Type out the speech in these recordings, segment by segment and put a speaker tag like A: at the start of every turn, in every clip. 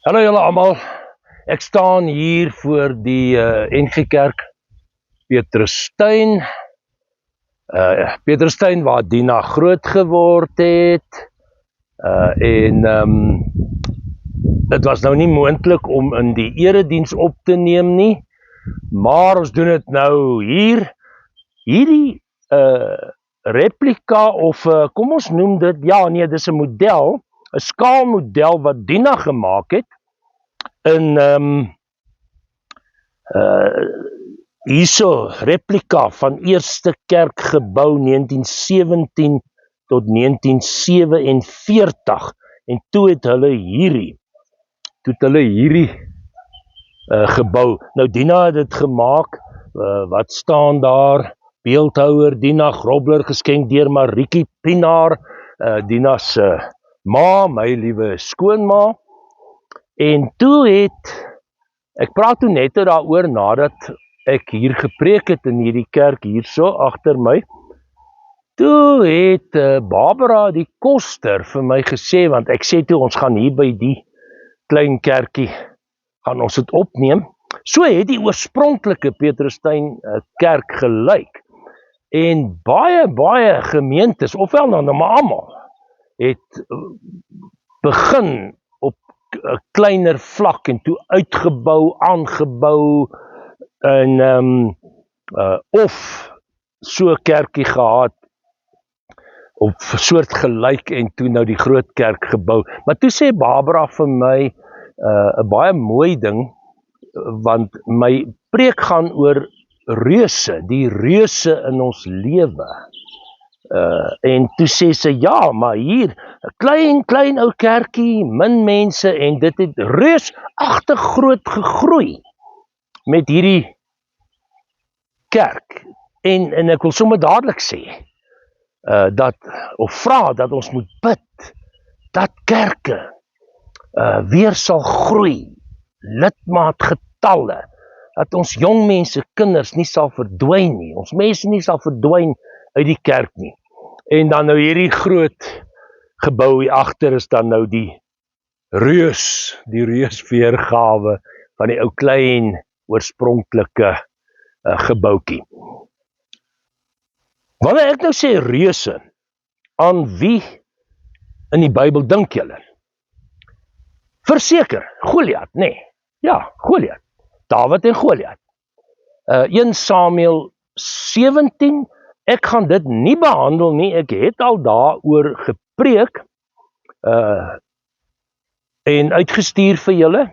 A: Hallo julle almal, ek staan hier voor die NG Kerk Petrusstein. Petrusstein waar Dina groot geword het. Dit was nou nie moontlik om in die erediens op te neem nie, maar ons doen dit nou hier. Hierdie replika of kom ons noem dit, ja nee, dis 'n model, 'n skaalmodel wat Dina gemaak het in hierso replika van Eerste Kerkgebou 1917 tot 1947 en toe het hulle hierdie gebou. Nou Dina het dit gemaak, wat staan daar? Beeldhouwer Dina Grobler, geskenk deur Marietjie Pinaar, Dina se ma, my liewe skoonma. En toe ek praat toe net daaroor nadat ek hier gepreek het in hierdie kerk hierso agter my. Toe het Barbara die koster vir my gesê, want ek sê toe ons gaan hier by die klein kerkie, gaan ons dit opneem. So het die oorspronklike Petrusstein kerk gelyk. En baie gemeentes, ofwel nou maar almal, het begin op 'n kleiner vlak en toe uitgebou, aangebou en of so 'n kerkie gehad op soort gelyk en toe nou die groot kerk gebou. Maar toe sê Barbara vir my 'n baie mooi ding, want my preek gaan oor reuse, die reuse in ons lewe. En toe sê sy, ja, maar hier, 'n klein ou kerkie, min mense, en dit het reusagtig groot gegroei met hierdie kerk. En ek wil sommer dadelik sê, vra dat ons moet bid, dat kerke weer sal groei, lidmaatgetalle, dat ons jong mense, kinders nie sal verdwyn nie, ons mense nie sal verdwyn uit die kerk nie. En dan nou hierdie groot gebou hier agter is dan nou die reusweergawe van die ou klein oorspronklike gebouetjie. Wanneer ek nou sê reuse, aan wie in die Bybel dink julle? Verseker, Goliat, nee. Ja, Goliat. Dawid en Goliat. 1 Samuel 17, ek gaan dit nie behandel nie, ek het al daaroor gepreek en uitgestuur vir julle.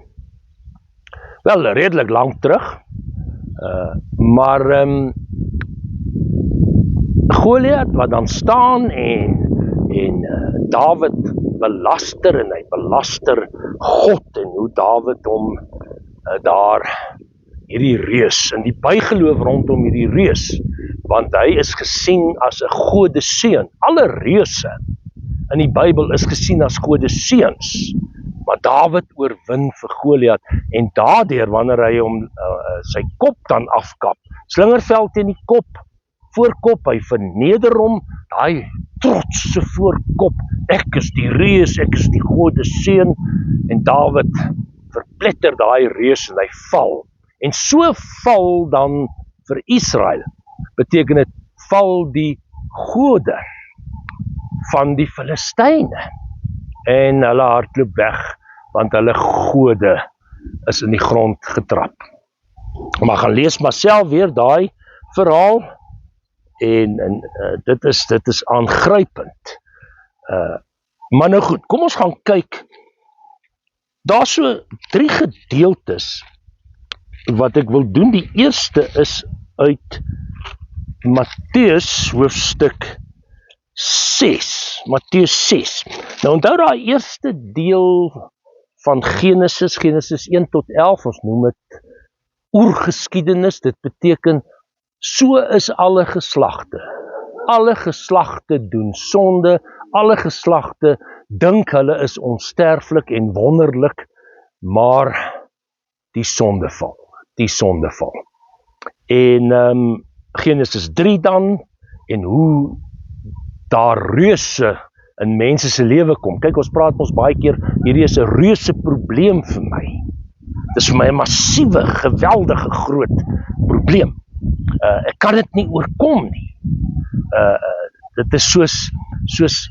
A: Wel, redelik lank terug. Maar Goliat wat dan staan en Dawid belaster en hy belaster God en hoe Dawid hom daar hierdie reus en die bygeloof rondom hierdie reus, want hy is gesien as 'n godeseun. Alle reuse in die Bybel is gesien as godeseuns, maar Dawid oorwin vir Goliat en daardeur wanneer hy hom sy kop dan afkap, slingerveld teen die kop, voorkop, hy verneder hom, daai trotse voorkop, ek is die reus, ek is die godeseun, en Dawid verpletter daai reus en hy val. En so val dan vir Israel, beteken dit val die gode van die Filistyne. En hulle hardloop weg, want hulle gode is in die grond getrap. Maar gaan lees maar self weer daai verhaal, en dit is aangrypend. Maar nou goed, kom ons gaan kyk. Daar so 3 gedeeltes wat ek wil doen. Die eerste is uit Matteus hoofstuk 6. Matteus 6. Nou onthou daai eerste deel van Genesis 1 tot 11, ons noem dit oergeskiedenis. Dit beteken, so is alle geslagte. Alle geslagte doen sonde, alle geslagte dink hulle is onsterflik en wonderlik, maar die sonde val. En Genesis 3 dan, en hoe daar reuse in mense se lewe kom. Kyk, ons praat ons baie keer, hierdie is 'n reuse probleem vir my. Dit is vir my 'n massiewe, geweldige groot probleem. Ek kan dit nie oorkom nie. Dit is soos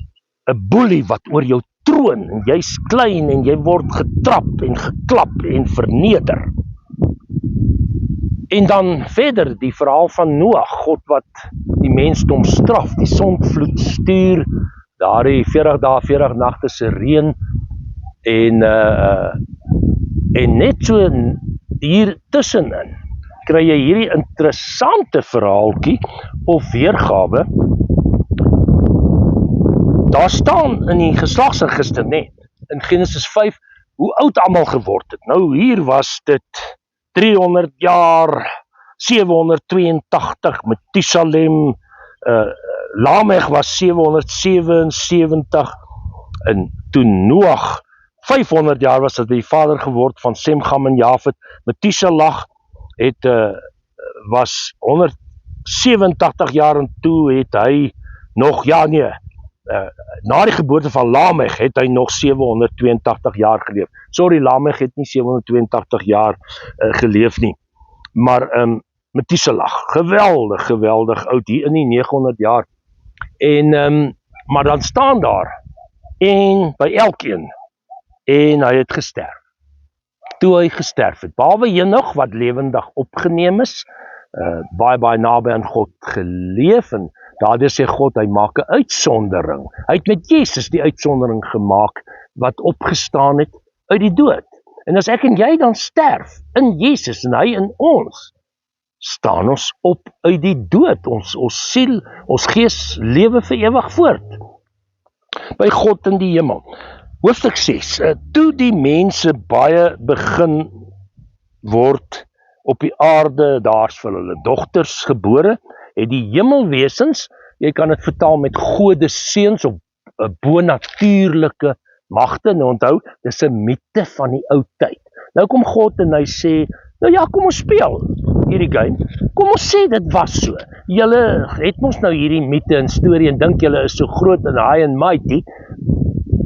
A: 'n boelie wat oor jou troon, en jy's klein en jy word getrap en geklap en verneder. En dan verder die verhaal van Noag, God wat die mensdom straf, die sondvloed stuur, daardie 40 dae, 40 nagte se reën, en net so hier tussenin kry jy hierdie interessante verhaaltjie of weergawe. Daar staan in die geslagsregister net, in Genesis 5, hoe oud almal geword het. Nou hier was dit 300 jaar, 782, Methusalem, Lamech was 777, en toe Noag 500 jaar was, het hy vader geword van Sem, Cham en Jafet. Methuselah was 187 jaar, en toe het hy nog, na die geboorte van Lamech het hy nog 782 jaar geleef. Sorry, Lamech het nie 782 jaar geleef nie. Maar Methuselah, geweldig oud, hier in die 900 jaar. En maar dan staan daar, en by elkeen, en hy het gesterf. Toe hy gesterf het, behalwe Henog wat lewendig opgeneem is, baie naby aan God geleef, en daardeur sê God, hy maak 'n uitsondering. Hy het met Jesus die uitsondering gemaak, wat opgestaan het uit die dood. En as ek en jy dan sterf, in Jesus, en hy in ons, staan ons op uit die dood, ons siel, ons gees lewe vir ewig voort, by God in die hemel. Hoofstuk 6, toe die mense baie begin word op die aarde, daar's vir hulle dogters gebore, het die hemelwesens, jy kan dit vertaal met gode seuns of bonatuurlike magte. Nou onthou, dis 'n mite van die ou tyd. Nou kom God en hy sê, nou ja, kom ons speel hierdie game. Kom ons sê dit was so. Julle het mos nou hierdie mite en storie en dink julle is so groot en high and mighty.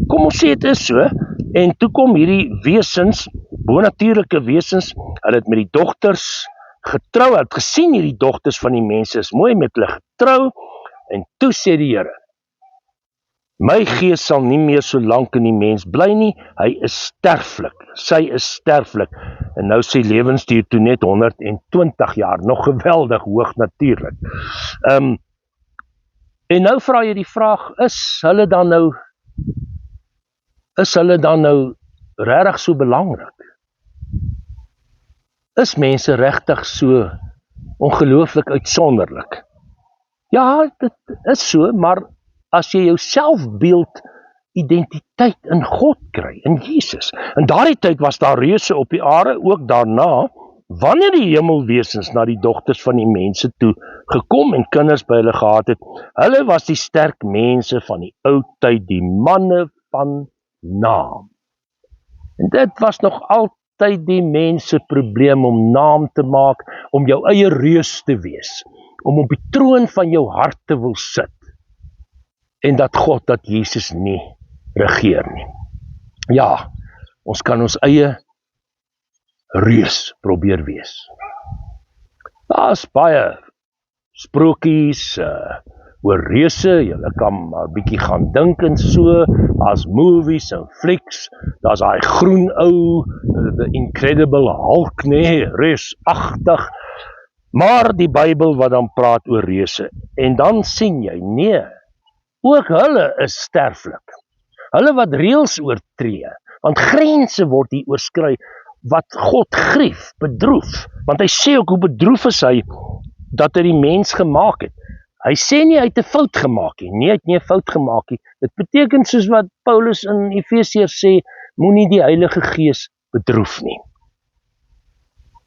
A: Kom ons sê dit is so. En toe kom hierdie wesens, bonatuurlike wesens, hulle het met die dogters getrou, het gesien hierdie dogters van die mense is mooi, met hulle getrou, en toe sê die Here, my gees sal nie meer so lank in die mens bly nie, hy is sterflik, sy is sterflik, en nou sê lewensduur toe net 120 jaar, nog geweldig hoog natuurlik. En nou vra jy die vraag, is hulle dan nou regtig so belangrik? Is mense regtig so ongelooflik uitsonderlik? Ja, dit is so, maar as jy jou selfbeeld identiteit in God kry, in Jesus. In daardie tyd was daar reuse op die aarde, ook daarna, wanneer die hemelwesens na die dogters van die mense toe gekom en kinders by hulle gehad het, hulle was die sterk mense van die ou tyd, die manne van naam. En dit was nog altyd die mense probleem om naam te maak, om jou eie reus te wees, om op die troon van jou hart te wil sit, en dat God, dat Jesus nie regeer nie. Ja, ons kan ons eie reus probeer wees. Daar is baie sprokies oor reuse, julle kan maar bietjie gaan dink en so, as movies en flieks, daar's daai groen ou, the Incredible Hulk, nee, reusagtig, maar die Bybel wat dan praat oor reuse, en dan sien jy, nee, ook hulle is sterflik, hulle wat reëls oortree, want grense word hier oorskry, wat God grief, bedroef, want hy sê ook hoe bedroef is hy, dat hy die mens gemaak het. Hy sê nie hy het 'n fout gemaak nie, nee, hy het nie 'n fout gemaak nie. Dit beteken soos wat Paulus in Efesiërs sê, moenie die Heilige Gees bedroef nie.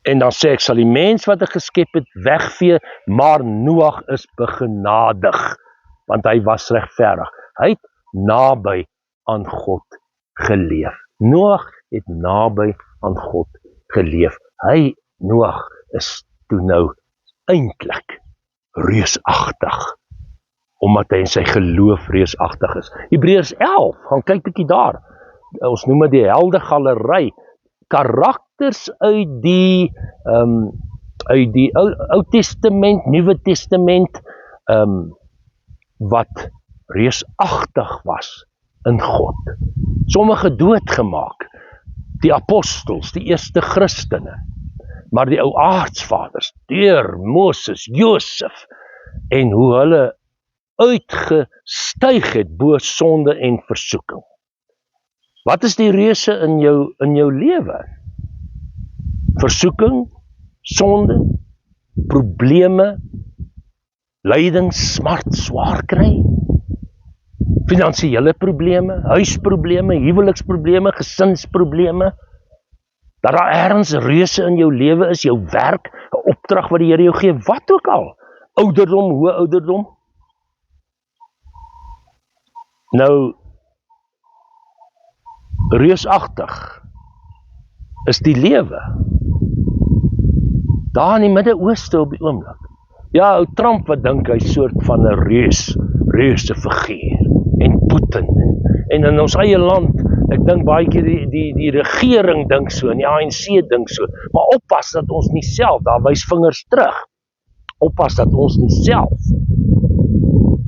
A: En dan sê ek, sal die mens wat hy geskep het wegvee, maar Noag is begenadig, want hy was regverdig. Hy het naby aan God geleef. Noag het naby aan God geleef. Noag is toe nou eintlik reusagtig omdat hy in sy geloof reusagtig is. Hebreërs 11, gaan kyk bietjie daar. Ons noem dit die heldegalery. Karakters uit die Ou Testament, Nuwe Testament, wat reusagtig was in God. Sommige doodgemaak, die apostels, die eerste Christene, maar die ou aartsvaders, deur Moses, Josef, en hoe hulle uitgestyg het bo sonde en versoeking. Wat is die reuse in jou lewe? Versoeking, sonde, probleme, lyding, smart, swaar kry, finansiële probleme, huisprobleme, huweliksprobleme, gesinsprobleme, dat daar ergens reuse in jou lewe is, jou werk, 'n opdrag wat die Here jou gee, wat ook al, ouderdom, hoë ouderdom. Nou, reusagtig is die lewe daar in die Midde-Ooste op die oomblik. Ja, ou Trump wat dink hy soort van 'n reuse figuur, en Putin, en in ons eie land, ek dink baie keer die regering dink so, en die ANC dink so, maar oppas dat ons nie self, daar wys vingers terug, oppas dat ons nie self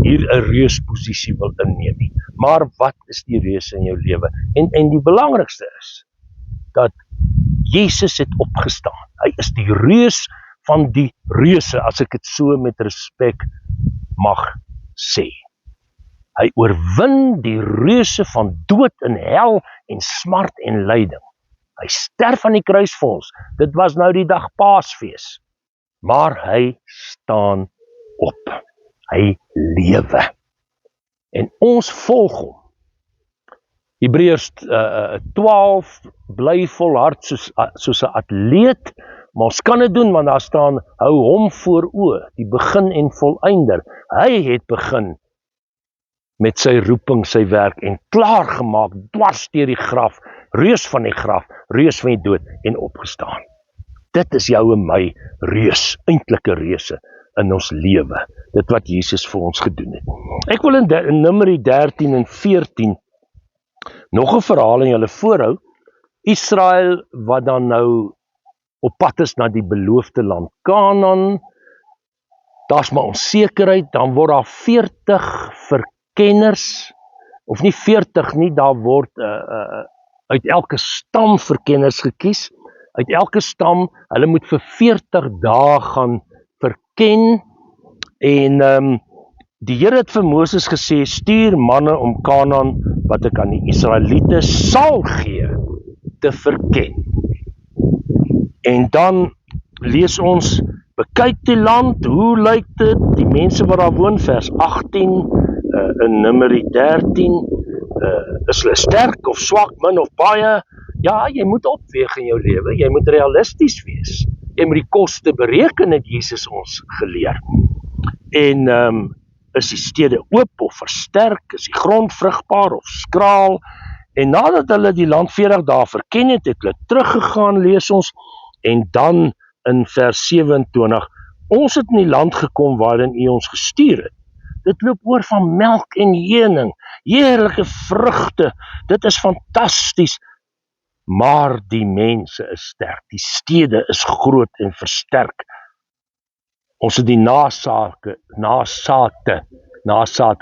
A: hier 'n reusposisie wil inneem nie. Maar wat is die reuse in jou lewe? En die belangrikste is, dat Jesus het opgestaan. Hy is die reus van die reuse, as ek dit so met respek mag sê. Hy oorwin die reuse van dood en hel en smart en lyding. Hy sterf aan die kruis vir ons. Dit was nou die dag Paasfees. Maar hy staan op. Hy lewe. En ons volg hom. Hebreërs 12, bly volhard soos 'n atleet, maar ons kan dit doen, want daar staan, hou hom voor oë, die begin en volëinder. Hy het begin met sy roeping, sy werk, en klaar gemaak, dwars deur die graf, reus van die graf, reus van die dood, en opgestaan. Dit is jou en my reus, eintlike reuse in ons lewe, dit wat Jesus vir ons gedoen het. Ek wil in Numeri 13 en 14 nog 'n verhaal in julle voorhou. Israel wat dan nou op pad is na die beloofde land Kanaan, daar's maar onsekerheid, dan word daar 40 verkenners, of nie 40 nie, daar word uit elke stam verkenners gekies, uit elke stam, hulle moet vir 40 dae gaan verken, en die Here het vir Moses gesê, stuur manne om Kanaan, wat ek aan die Israeliete sal gee, te verken. En dan lees ons, bekyk die land, hoe lyk dit, die mense wat daar woon, vers 18, in Numeri 13, is hulle sterk of swak, min of baie? Ja, jy moet opweeg in jou lewe, jy moet realisties wees, jy moet die koste bereken, het Jesus ons geleer. En is die stede oop of versterk, is die grond vrugbaar of skraal, en nadat hulle die land 40 dae verken het, het hulle teruggegaan, lees ons, en dan in vers 27, ons het in die land gekom waarin U ons gestuur het. Dit loop oor van melk en honing, heerlike vrugte, dit is fantasties, maar die mense is sterk, die stede is groot en versterk. Ons het die nasate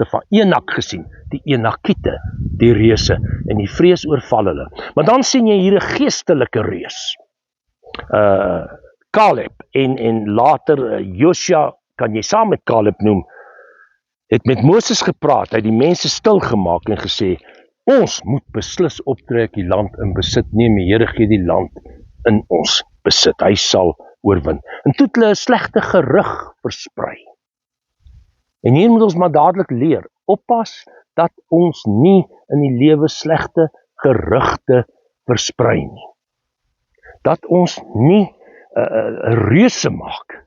A: van Enak gesien, die Enakiete, die reuse, en die vrees oorval hulle. Maar dan sien jy hier 'n geestelike reus. Caleb, en later Josua, kan jy saam met Caleb noem, het met Moses gepraat, hy het die mense stilgemaak en gesê, ons moet beslis optrek die land in besit neem, die Here gee die land in ons besit, hy sal oorwin. En toe het hulle 'n slegte gerug versprei. En hier moet ons maar dadelik leer, oppas dat ons nie in die lewe slegte gerugte versprei nie. Dat ons nie 'n reuse maak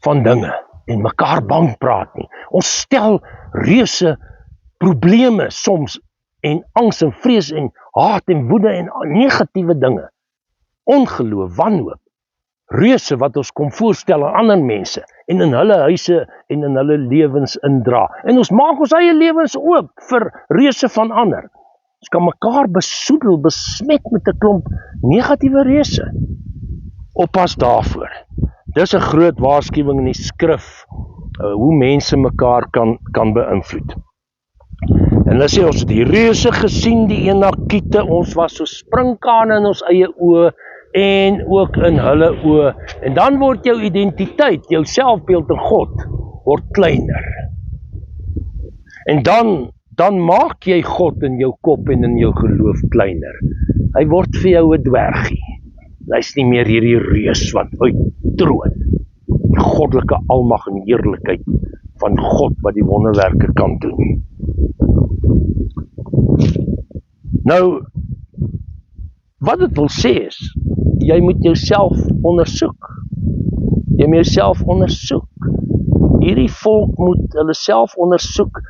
A: van dinge en mekaar bang praat nie. Ons stel reuse probleme soms, en angs en vrees en haat en woede en negatiewe dinge, ongeloof, wanhoop, reuse wat ons kom voorstel aan ander mense en in hulle huise en in hulle lewens indra. En ons maak ons eie lewens oop vir reuse van ander. Ons kan mekaar besoedel, besmet met 'n klomp negatiewe reuse. Oppas daarvoor. Dis 'n groot waarskuwing in die skrif, hoe mense mekaar kan beïnvloed. En hulle sê, ons het die reuse gesien, die Enakiete, ons was so sprinkane in ons eie oë, en ook in hulle oë. En dan word jou identiteit, jou selfbeeld in God, word kleiner. En dan maak jy God in jou kop en in jou geloof kleiner. Hy word vir jou 'n dwergie. Hy's nie meer hierdie reus wat uittroon. Die goddelike almag en heerlikheid van God wat die wonderwerke kan doen. Nou, wat dit wil sê is, jy moet jouself ondersoek. Jy moet jouself ondersoek. Hierdie volk moet hulle self ondersoek,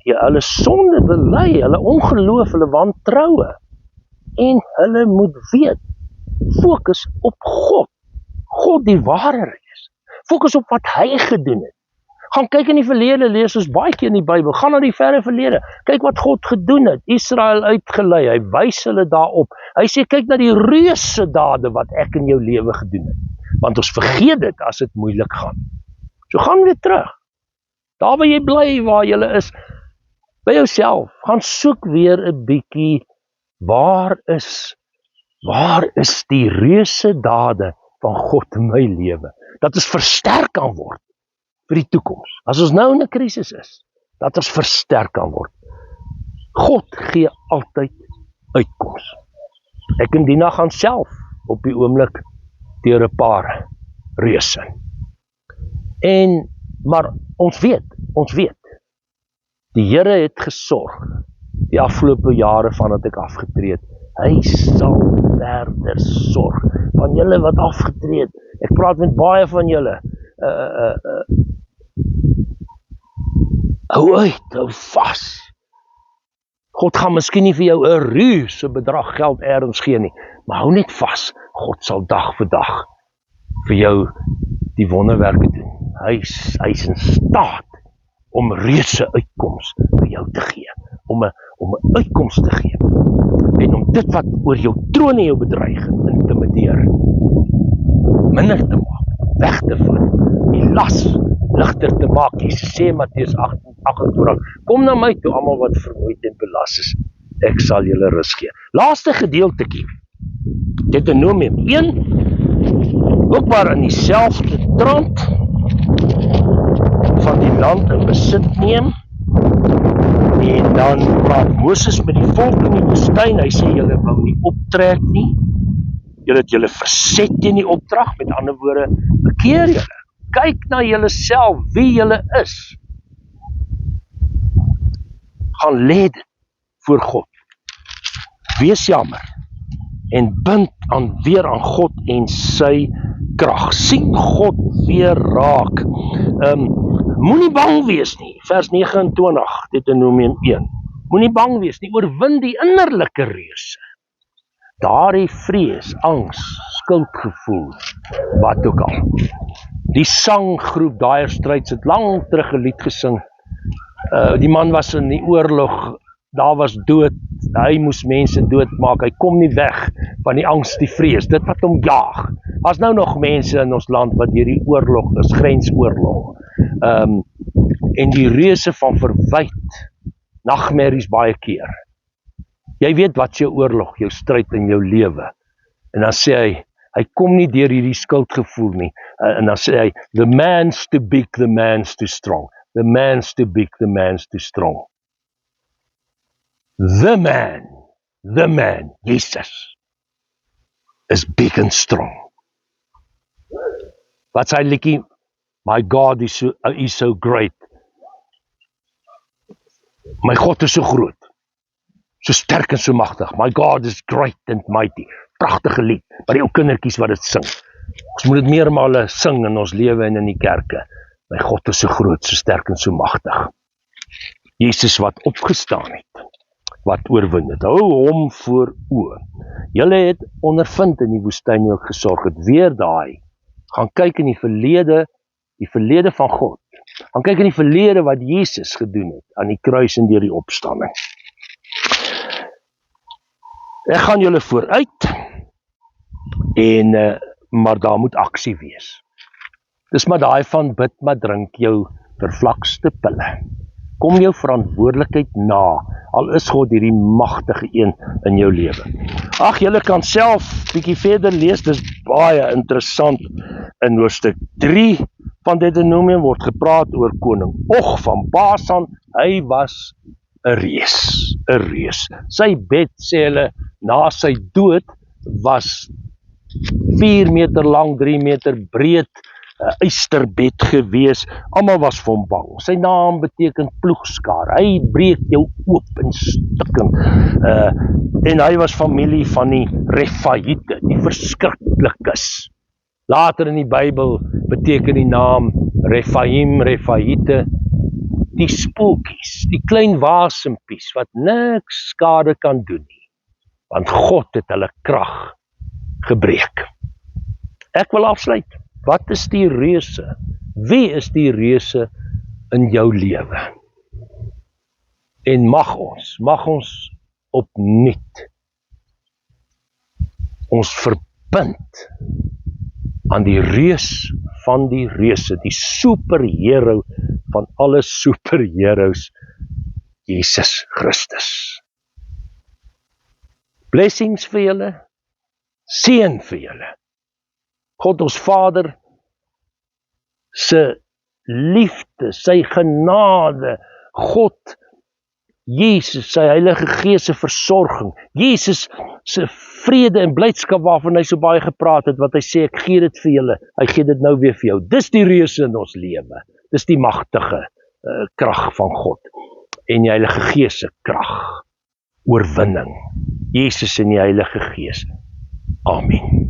A: hulle sonde bely, hulle ongeloof, hulle wantroue. En hulle moet weet, fokus op God. God die ware reus. Fokus op wat hy gedoen het. Gaan kyk in die verlede, lees ons baie keer in die Bybel, gaan na die verre verlede, kyk wat God gedoen het, Israel uitgelei, hy wys hulle daarop, hy sê kyk na die reuse dade wat ek in jou lewe gedoen het, want ons vergeet dit as dit moeilik gaan. So gaan weer terug, daar waar jy bly, waar jy is, by jouself, gaan soek weer 'n bietjie, waar is die reuse dade van God in my lewe, dat ons versterk kan word vir die toekoms. As ons nou in 'n krisis is, dat ons versterk kan word. God gee altyd uitkoms. Ek en Dina gaan self op die oomblik deur 'n paar reuse. Maar ons weet, die Here het gesorg die afgelope jare vandat ek afgetree het. Hy sal verder sorg. Van julle wat afgetree het, ek praat met baie van julle, hou uit, hou vas. God gaan miskien nie vir jou 'n reuse bedrag geld ergens gee nie, maar hou net vas. God sal dag vir dag vir jou die wonderwerke doen. Hy's in staat om reuse uitkoms vir jou te gee, om 'n uitkoms te gee, en om dit wat oor jou troon en jou bedreig intimideer, minder te maak, weg te vat, die las ligter te maak. Jesus sê Matteus 28, kom na my toe almal wat vermoeid en belas is, ek sal julle rus gee. Laaste gedeeltetjie, Deuteronomium 1, ook maar in dieselfde trant van die land in besit neem, en dan praat Moses met die volk in die woestyn, hy sê julle wou nie optrek nie, julle het julle verset teen die opdrag, met ander woorde, bekeer julle, kyk na julle self, wie julle is, gaan lê dit voor God, wees jammer, en bind weer aan God en sy krag, sien God weer raak, moenie bang wees nie, vers 29, Deuteronomium 1, moenie bang wees nie, oorwin die innerlike reuse, daardie vrees, angs, skuldgevoel, wat ook al. Die sanggroep Dire Straits het lang terug 'n lied gesing, die man was in die oorlog, daar was dood, hy moes mense doodmaak, hy kom nie weg van die angs, die vrees, dit wat hom jaag. As nou nog mense in ons land wat deur die oorlog is, grensoorlog, en die reuse van verwyt, nagmerries baie keer. Jy weet wat jou oorlog, jou stryd in jou lewe, en dan sê hy kom nie deur hierdie skuldgevoel nie, en dan sê hy, the man's too big, the man's too strong, the man's too big, the man's too strong. The man, Jesus, is big and strong. Wat sy liedjie, my God is so great. My God is so groot, so sterk en so magtig. My God is great and mighty. Pragtige lied, maar die ou kindertjies wat dit sing. Ons moet dit meermale sing in ons lewe en in die kerke. My God is so groot, so sterk en so magtig. Jesus wat opgestaan het, wat oorwin het, hou hom voor oë. Julle het ondervind in die woestyn ook gesorg het, weer daai Gaan kyk in die verlede van God. Gaan kyk in die verlede wat Jesus gedoen het aan die kruis en deur die opstanding. Ek gaan julle vooruit maar daar moet aksie wees. Dis maar daai van bid maar drink jou vervlakste pille. Kom jou verantwoordelikheid na, al is God hierdie magtige een in jou lewe. Ag, julle kan self bietjie verder lees, dis baie interessant. In hoofstuk 3 van Deuteronomium word gepraat oor koning Og van Basan. Hy was 'n reus. Sy bed, sê hulle, na sy dood was 4 meter lang, 3 meter breed, 'n ysterbed gewees. Almal was vir hom bang. Sy naam beteken ploegskaar. Hy breek jou oop in stukken. En hy was familie van die Refaite, die verskriklikes. Later in die Bybel beteken die naam Refaim, Refaite, die spoeltjies, die klein wasempies wat niks skade kan doen nie, want God het hulle krag gebreek. Ek wil afsluit. Wat is die reuse? Wie is die reuse in jou lewe? En mag ons opnuut ons verbind aan die reus van die reuse, die superhero van alle superheroes, Jesus Christus. Blessings vir julle, seën vir julle. God ons Vader se liefde, sy genade, God, Jesus, sy Heilige Gees se versorging, Jesus se vrede en blydskap waarvan hy so baie gepraat het, wat hy sê, ek gee dit vir julle, hy gee dit nou weer vir jou. Dis die reuse in ons lewe, dis die magtige krag van God, en die Heilige Gees se krag, oorwinning, Jesus en die Heilige Gees. Amen.